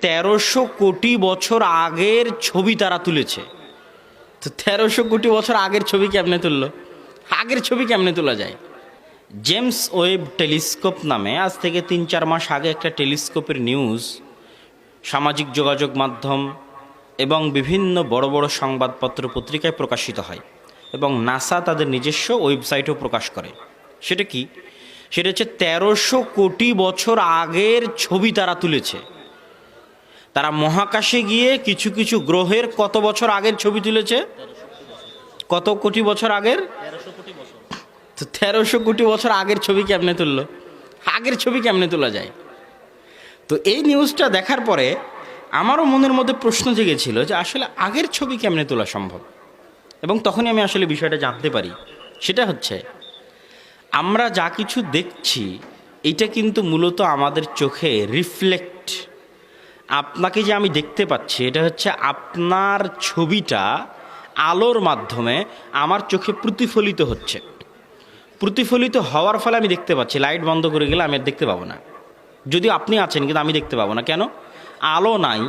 1300 কোটি বছর আগের ছবি তারা তুলেছে। তো 1300 কোটি বছর আগের ছবি কেমনে তুললো? আগের ছবি কেমনে তোলা যায়? জেমস ওয়েব টেলিস্কোপ নামে আজ থেকে 3-4 মাস আগে একটা টেলিস্কোপের নিউজ সামাজিক যোগাযোগ মাধ্যম এবং বিভিন্ন বড় বড় সংবাদপত্র পত্রিকায় প্রকাশিত হয় এবং নাসা তাদের নিজস্ব ওয়েবসাইটেও প্রকাশ করে। সেটা কি? সেটা হচ্ছে 1300 কোটি বছর আগের ছবি তারা তুলেছে। তারা মহাকাশে গিয়ে কিছু কিছু গ্রহের কত বছর আগের ছবি তুলেছে? কত কোটি বছর আগের? 1300 কোটি বছর আগের ছবি কেমনে তুললো? আগের ছবি কেমনে তোলা যায়? তো এই নিউজটা দেখার পরে আমারও মনের মধ্যে প্রশ্ন জেগেছিল যে আসলে আগের ছবি কেমনে তোলা সম্ভব। এবং তখনই আমি আসলে বিষয়টা জানতে পারি। সেটা হচ্ছে, আমরা যা কিছু দেখছি এটা কিন্তু মূলত আমাদের চোখে রিফ্লেক্ট। আপনাকে যে আমি দেখতে পাচ্ছি এটা হচ্ছে আপনার ছবিটা আলোর মাধ্যমে আমার চোখে প্রতিফলিত হচ্ছে। প্রতিফলিত হওয়ার ফলে আমি দেখতে পাচ্ছি। লাইট বন্ধ করে গেলে আমি আর দেখতে পাবো না। যদিও আপনি আছেন কিন্তু আমি দেখতে পাবো না। কেন? আলো নাই।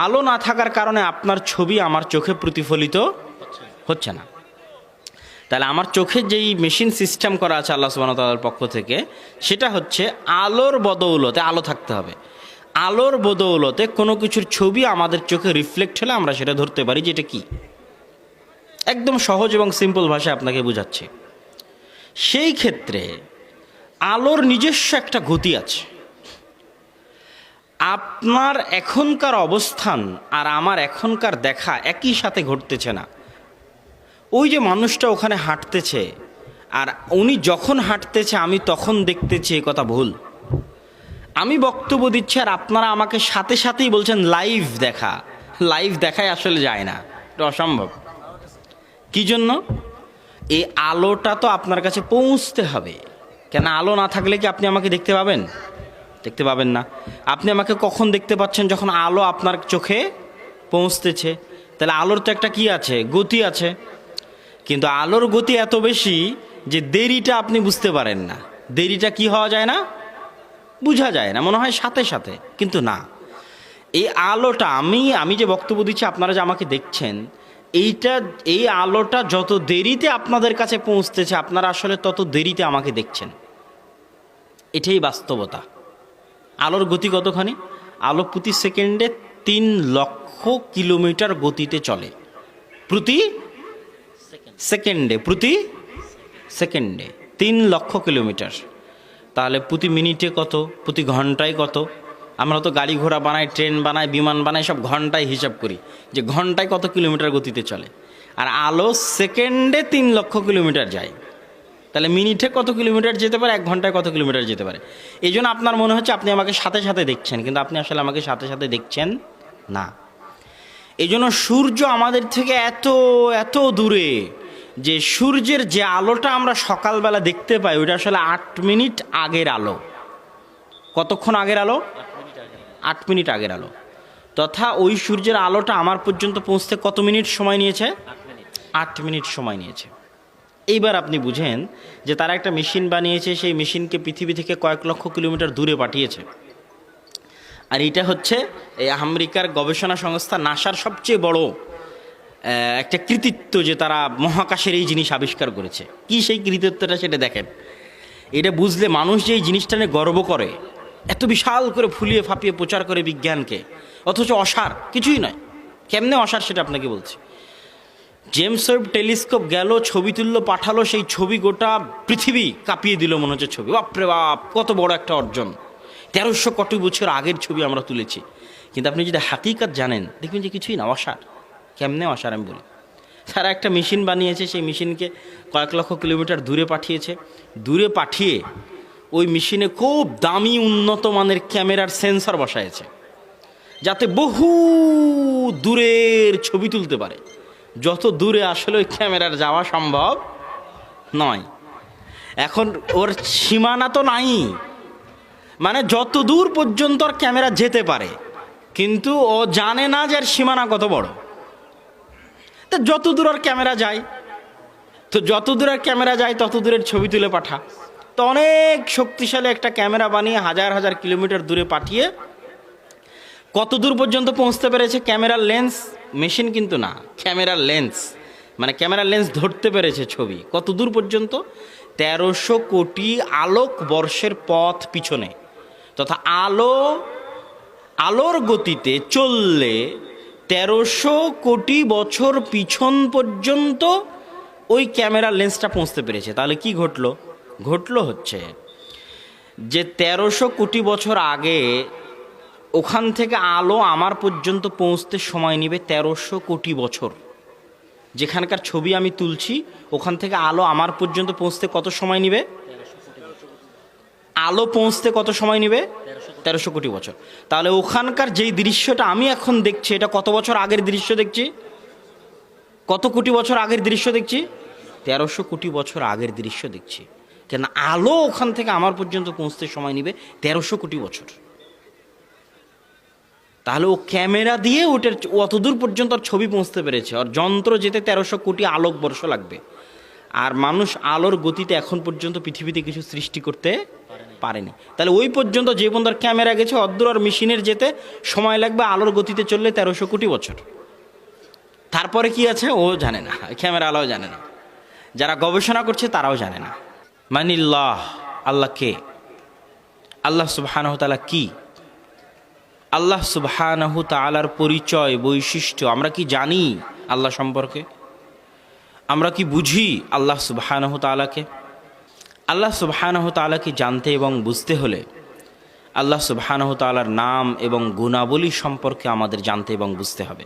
আলো না থাকার কারণে আপনার ছবি আমার চোখে প্রতিফলিত হচ্ছে না। তাহলে আমার চোখে যেই মেশিন সিস্টেম করা আছে আল্লাহ সুবহানাহু ওয়া তাআলার পক্ষ থেকে, সেটা হচ্ছে আলোর বদৌলতে, আলো থাকতে হবে, আলোর বদৌলতে কোনো কিছুর ছবি আমাদের চোখে রিফ্লেক্ট হলে আমরা সেটা ধরতে পারি যে এটা কি। একদম সহজ এবং সিম্পল ভাষায় আপনাকে বোঝাচ্ছি। সেই ক্ষেত্রে আলোর নিজস্ব একটা গতি আছে। আপনার এখনকার অবস্থান আর আমার এখনকার দেখা একই সাথে ঘটতেছে না। ওই যে মানুষটা ওখানে হাঁটতেছে আর উনি যখন হাঁটতেছে আমি তখন দেখতেছি, এ কথা ভুল। আমি বক্তব্য দিচ্ছি আর আপনারা আমাকে সাথে সাথেই বলছেন লাইভ দেখা। লাইভ দেখায় আসলে যায় না, এটা অসম্ভব। কি জন্য? এই আলোটা তো আপনার কাছে পৌঁছতে হবে। কেন? আলো না থাকলে কি আপনি আমাকে দেখতে পাবেন? দেখতে পাবেন না। আপনি আমাকে কখন দেখতে পাচ্ছেন? যখন আলো আপনার চোখে পৌঁছতেছে। তাহলে আলোর তো একটা কি আছে? গতি আছে। কিন্তু আলোর গতি এত বেশি যে দেরিটা আপনি বুঝতে পারেন না। দেরিটা কি হওয়া যায় না? বোঝা যায় না, মনে হয় সাথে সাথে, কিন্তু না। এই আলোটা আমি যে বক্তব্য দিচ্ছি, আপনারা যে আমাকে দেখছেন, এই আলোটা যত দেরিতে আপনাদের কাছে পৌঁছতেছে আপনারা আসলে তত দেরিতে আমাকে দেখছেন। এটাই বাস্তবতা। আলোর গতি কতখানি? আলো প্রতি সেকেন্ডে 3 লক্ষ কিলোমিটার গতিতে চলে। প্রতি সেকেন্ডে 3 লক্ষ কিলোমিটার। তাহলে প্রতি মিনিটে কত? প্রতি ঘন্টায় কত? আমরা তো গাড়ি ঘোড়া বানাই, ট্রেন বানাই, বিমান বানাই, সব ঘন্টায় হিসাব করি যে ঘন্টায় কত কিলোমিটার গতিতে চলে। আর আলো সেকেন্ডে 3 লক্ষ কিলোমিটার যায়। তাহলে মিনিটে কত কিলোমিটার যেতে পারে? 1 ঘন্টায় কত কিলোমিটার যেতে পারে? এই জন্য আপনার মনে হচ্ছে আপনি আমাকে সাথে সাথে দেখছেন, কিন্তু আপনি আসলে আমাকে সাথে সাথে দেখছেন না। এই জন্য সূর্য আমাদের থেকে এত এত দূরে যে সূর্যের যে আলোটা আমরা সকালবেলা দেখতে পাই ওইটা আসলে 8 মিনিট আগের আলো। কতক্ষণ আগের আলো? 8 মিনিট আগের আলো। তথা ওই সূর্যের আলোটা আমার পর্যন্ত পৌঁছতে কত মিনিট সময় নিয়েছে? 8 মিনিট সময় নিয়েছে। এইবার আপনি বুঝেন যে তারা একটা মেশিন বানিয়েছে, সেই মেশিনকে পৃথিবী থেকে কয়েক লক্ষ কিলোমিটার দূরে পাঠিয়েছে। আর এটা হচ্ছে এই আমেরিকার গবেষণা সংস্থা নাসার সবচেয়ে বড় একটা কৃতিত্ব যে তারা মহাকাশের এই জিনিস আবিষ্কার করেছে। কি সেই কৃতিত্বটা সেটা দেখেন। এটা বুঝলে মানুষ যে এই জিনিসটা নিয়ে গর্ব করে, এত বিশাল করে ফুলিয়ে ফাঁপিয়ে প্রচার করে বিজ্ঞানকে, অথচ অসার, কিছুই নয়। কেমনে অসার সেটা আপনাকে বলছি। জেমস ওয়েব টেলিস্কোপ গেল, ছবি তুললো, পাঠালো, সেই ছবি গোটা পৃথিবী কাঁপিয়ে দিল মনে হচ্ছে ছবি। বাপরে বাপ, কত বড় একটা অর্জন! 1300 কোটি বছর আগের ছবি আমরা তুলেছি। কিন্তু আপনি যদি হাকিকত জানেন দেখবেন যে কিছুই না, অসার। কেমনে অসার আমি বলি। তারা একটা মেশিন বানিয়েছে, সেই মেশিনকে কয়েক লক্ষ কিলোমিটার দূরে পাঠিয়েছে। দূরে পাঠিয়ে ওই মেশিনে খুব দামি উন্নত মানের ক্যামেরার সেন্সর বসায়েছে, যাতে বহু দূরের ছবি তুলতে পারে। যত দূরে আসলে ওই ক্যামেরার যাওয়া সম্ভব নয়। এখন ওর সীমানা তো নাই, মানে যত দূর পর্যন্ত ওর ক্যামেরা যেতে পারে, কিন্তু ও জানে না যে এর সীমানা কত বড়। তো যত দূর ওর ক্যামেরা যায়, যত দূরের ক্যামেরা যায় তত দূরের ছবি তুলে পাঠা। তো অনেক শক্তিশালী একটা ক্যামেরা বানিয়ে হাজার হাজার কিলোমিটার দূরে পাঠিয়ে কত দূর পর্যন্ত পৌঁছতে পেরেছে? ক্যামেরার লেন্স, মেশিন কিন্তু না, ক্যামেরার লেন্স, মানে ক্যামেরার লেন্স ধরতে পেরেছে ছবি কত দূর পর্যন্ত? 1300 কোটি আলোক বর্ষের পথ পিছনে, তথা আলোর গতিতে চললে 1300 কোটি বছর পিছন পর্যন্ত ওই ক্যামেরার লেন্সটা পৌঁছতে পেরেছে। তাহলে কি ঘটলো হচ্ছে যে 1300 কোটি বছর আগে ওখান থেকে আলো আমার পর্যন্ত পৌঁছতে সময় নেবে 1300 কোটি বছর। যেখানকার ছবি আমি তুলছি ওখান থেকে আলো আমার পর্যন্ত পৌঁছতে কত সময় নেবে? আলো পৌঁছতে কত সময় নেবে? 1300 কোটি বছর। তাহলে ওখানকার যেই দৃশ্যটা আমি এখন দেখছি, এটা কত বছর আগের দৃশ্য দেখছি? কত কোটি বছর আগের দৃশ্য দেখছি? 1300 কোটি বছর আগের দৃশ্য দেখছি। কেন? আলো ওখান থেকে আমার পর্যন্ত পৌঁছতে সময় নেবে 1300 কোটি বছর। তাহলে ও ক্যামেরা দিয়ে ওটার অতদূর পর্যন্ত ছবি পৌঁছতে পেরেছে, আর যন্ত্র যেতে 1300 কোটি আলোকবর্ষ লাগবে। আর মানুষ আলোর গতিতে এখন পর্যন্ত পৃথিবীতে কিছু সৃষ্টি করতে পারেনি। তাহলে ওই পর্যন্ত যে বন্ধুর ক্যামেরা গেছে অদ্দূর আর মেশিনের যেতে সময় লাগবে আলোর গতিতে চললে 1300 কোটি বছর। তারপরে কি আছে ও জানে না, ক্যামেরা আলোও জানে না, যারা গবেষণা করছে তারাও জানে না। মানিল্লাহ, আল্লাহ কে? আল্লাহ সুবহানাহু ওয়া তাআলা কি? আল্লাহ সুবহানাহু তাআলার পরিচয়, বৈশিষ্ট্য আমরা কি জানি আল্লাহ সম্পর্কে? আমরা কি বুঝি আল্লাহ সুবহানাহু তাআলাকে? আল্লাহ সুবহানাহু তাআলাকে জানতে এবং বুঝতে হলে আল্লাহ সুবহানাহু তাআলার নাম এবং গুণাবলী সম্পর্কে আমাদের জানতে এবং বুঝতে হবে।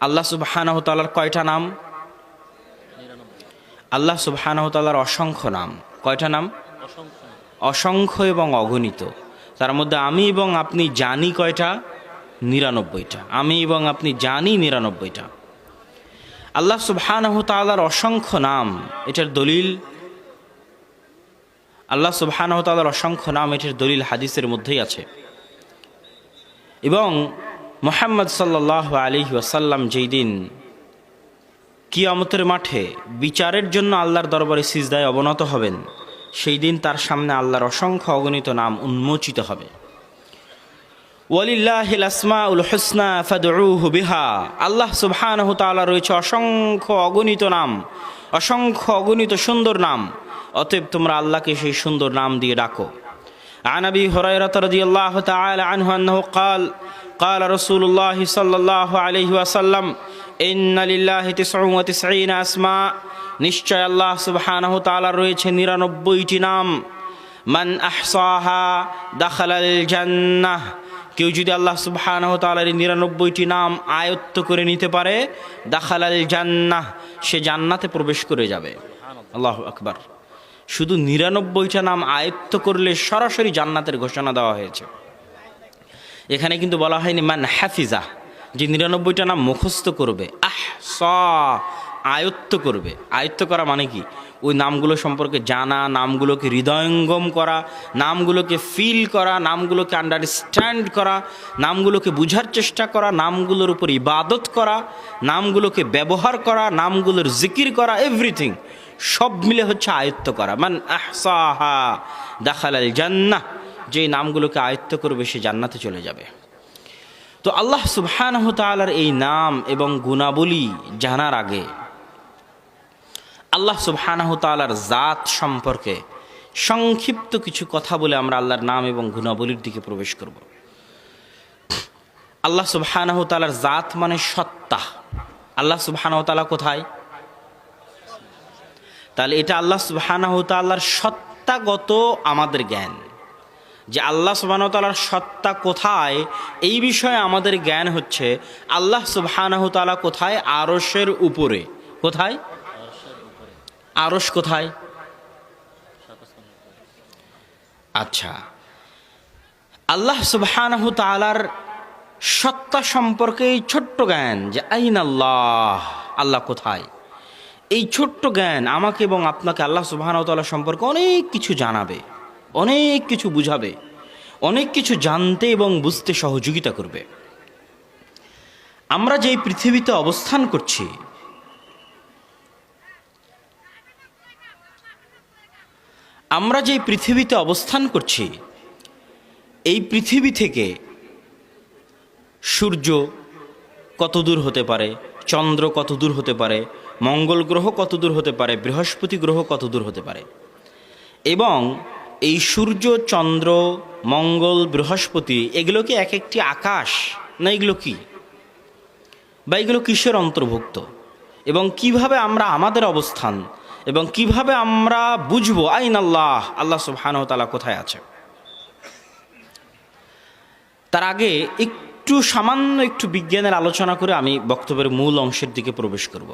আল্লাহ সুবহানাহু তাআলার কয়টা নাম? আল্লাহ সুবহানাহু তাআলার অসংখ্য নাম। কয়টা নাম? অসংখ্য এবং অগণিত। তার মধ্যে আমি এবং আপনি জানি কয়টা? 99টা। আমি এবং আপনি জানি 99টা। আল্লাহ সুবহানাহু তাআলার অসংখ্য নাম, এটার দলিল আল্লাহ সুবহানাহু তাআলার অসংখ্য নাম, এটার দলিল হাদিসের মধ্যেই আছে। এবং মুহাম্মদ সাল্লাল্লাহু আলাইহি ওয়াসাল্লাম যেই দিন কিয়ামতের মাঠে বিচারের জন্য আল্লাহর দরবারে সিজদায় অবনত হবেন, সেই দিন তার সামনে আল্লাহর অসংখ্য অগণিত নাম উন্মোচিত হবে। ওয়ালিল্লাহিল আসমাউল হুসনা ফাদউহু বিহা। আল্লাহ সুবহানাহু তাআলা রয়েছে অসংখ্য অগণিত নাম, অসংখ্য অগণিত সুন্দর নাম, অতএব তোমরা আল্লাহকে সেই সুন্দর নাম দিয়ে ডাকো। আন আবি হুরায়রা রাদিয়াল্লাহু তাআলা আনহু আন্নাহু قال رسول الله صلى الله عليه وسلم إن لله 99 أسماء। নিশ্চয় আল্লাহ সুবহানাহু তাআলা রয়েছে 99টি নাম। মান আহসাহা দাখালাল জান্নাহ। কেউ যদি আল্লাহ সুবহানাহু তাআলার 99টি নাম আয়ত্ত করে নিতে পারে, দাখালাল জান্নাহ, সে জান্নাতে প্রবেশ করে যাবে। আল্লাহু আকবার। শুধু 99টা নাম আয়ত্ত করলে সরাসরি জান্নাতের ঘোষণা দেওয়া হয়েছে। এখানে কিন্তু বলা হয়নি মান হাফিজা, যে 99টা নাম মুখস্থ করবে। আয়ত্ত করবে। আয়ত্ত করা মানে কি? ওই নামগুলো সম্পর্কে জানা, নামগুলোকে হৃদয়ঙ্গম করা, নামগুলোকে ফিল করা, নামগুলোকে আন্ডারস্ট্যান্ড করা, নামগুলোকে বুঝার চেষ্টা করা, নামগুলোর উপর ইবাদত করা, নামগুলোকে ব্যবহার করা, নামগুলোর জিকির করা, এভরিথিং সব মিলে হচ্ছে আয়ত্ত করা। মান আহসাহা দাখালাল জান্নাহ, যে নামগুলোকে আয়ত্ত করবে সে জান্নাতে চলে যাবে। তো আল্লাহ সুবহানাহু তাআলার এই নাম এবং গুণাবলী জানার আগে আল্লাহ সুবহানাহু তাআলার জাত সম্পর্কে সংক্ষিপ্ত কিছু কথা বলে আমরা আল্লাহর নাম এবং গুণাবলীর দিকে প্রবেশ করব। আল্লাহ সুবহানাহু তাআলার জাত মানে সত্তা। আল্লাহ সুবহানাহু তাআলা কোথায়? তাহলে এটা আল্লাহ সুবহানাহু তাআলার সত্তাগত আমাদের জ্ঞান, যে আল্লাহ সুবহানাহু ওয়া তাআলার সত্তা কোথায়, এই বিষয়ে আমাদের জ্ঞান হচ্ছে আল্লাহ সুবহানাহু ওয়া তাআলা কোথায়? আরশের উপরে। কোথায়? আরশ কোথায়? আচ্ছা, আল্লাহ সুবহানাহু ওয়া তাআলার সত্তা সম্পর্কে এই ছোট্ট জ্ঞান, যে আইনাল্লাহ, আল্লাহ কোথায়, এই ছোট্ট জ্ঞান আমাকে এবং আপনাকে আল্লাহ সুবহানাহু ওয়া তাআলা সম্পর্কে অনেক কিছু জানাবে, অনেক কিছু বুঝাবে, অনেক কিছু জানতে এবং বুঝতে সহযোগিতা করবে। আমরা যেই পৃথিবীতে অবস্থান করছি, এই পৃথিবী থেকে সূর্য কত দূর হতে পারে, চন্দ্র কত দূর হতে পারে, মঙ্গল গ্রহ কত দূর হতে পারে, বৃহস্পতি গ্রহ কত দূর হতে পারে। এবং এই সূর্য, চন্দ্র, মঙ্গল, বৃহস্পতি এগুলো কি এক একটি আকাশ, না এগুলো কি, বা এগুলো কিসের অন্তর্ভুক্ত, এবং কিভাবে আমরা আমাদের অবস্থান, এবং কিভাবে আমরা বুঝবো আইন আল্লাহ, আল্লাহ সুবহানাহু ওয়া তাআলা কোথায় আছে। তার আগে সামান্য একটু বিজ্ঞানের আলোচনা করে আমি বক্তব্যের মূল অংশের দিকে প্রবেশ করব।